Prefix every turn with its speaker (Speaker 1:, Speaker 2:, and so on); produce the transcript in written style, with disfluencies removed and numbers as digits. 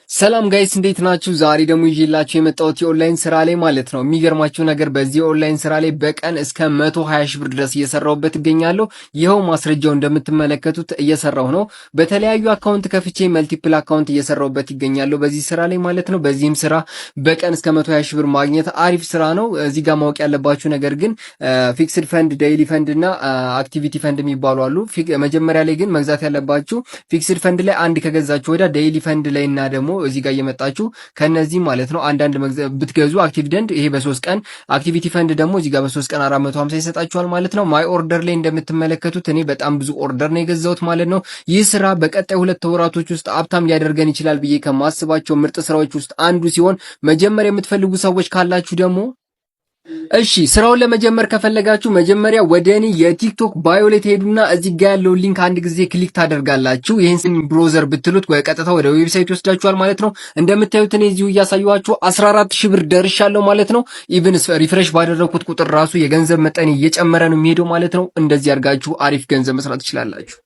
Speaker 1: ሰላም ጋይስ እንዴት ናችሁ? ዛሬ ደግሞ ይዤላችሁ የመጣሁት የኦንላይን ስራ ላይ ማለት ነው። የሚገርማችሁ ነገር በዚህ ኦንላይን ስራ ላይ በቀን እስከ 120 ሺህ ብር ድረስ እየሰራሁበት እገኛለሁ። ይኸው ማስረጃው እንደምትመለከቱት እየሰራሁ ነው። በተለያዩ አካውንት ከፍቼ መልቲፕል አካውንት እየሰራሁበት ይገኛለሁ በዚህ ስራ ላይ ማለት ነው። በዚህም ስራ በቀን እስከ 120 ሺህ ብር ማግኘት አሪፍ ስራ ነው። እዚህ ጋር ማወቅ ያለባችሁ ነገር ግን ፊክስድ ፈንድ፣ ዴይሊ ፈንድ እና አክቲቪቲ ፈንድ የሚባሉ አሉ። መጀመሪያ ላይ ግን መግዛት ያለባችሁ ፊክስድ ፈንድ ላይ አንድ ከገዛችሁ ወዲያ ዴይሊ ፈንድ ላይ እና ደግሞ እዚህ ጋር እየመጣችሁ ከነዚህ ማለት ነው አንዳንድ ብትገዙ አክቲቭ ደንድ ይሄ በ3 ቀን አክቲቪቲ ፈንድ ደግሞ እዚህ ጋር በ3 ቀን 450 ይሰጣችኋል ማለት ነው። ማይ ኦርደር ላይ እንደምትመለከቱት እኔ በጣም ብዙ ኦርደር ነው የገዛሁት ማለት ነው። ይህ ስራ በቀጣይ 2 ወራቶች ውስጥ ሀብታም ሊያደርገን ይችላል ብዬ ከማስባቸው ምርጥ ስራዎች ውስጥ አንዱ ሲሆን መጀመሪያ የምትፈልጉ ሰዎች ካላችሁ ደግሞ እሺ ስራውን ለመጀመር ከፈለጋችሁ መጀመሪያ ወደ እኔ የቲክቶክ ባዮ ላይ ትሄዱና እዚህ ጋር ያለው ሊንክ አንድ ጊዜ ክሊክ ታደርጋላችሁ። ይሄን ብሮዘር ብትሉት ቀጥታ ወደ ዌብሳይት ይወስዳችኋል ማለት ነው። እንደምታዩት እኔ እዚሁ እያሳየኋችሁ 14000 ብር ደርሻለሁ ማለት ነው። ኢቭን ሪፍሬሽ ባደረኩት ቁጥር ራሱ የገንዘብ መጠን እየጨመረ ነው የሚሄደው ማለት ነው። እንደዚህ አድርጋችሁ አሪፍ ገንዘብ መስራት ትችላላችሁ።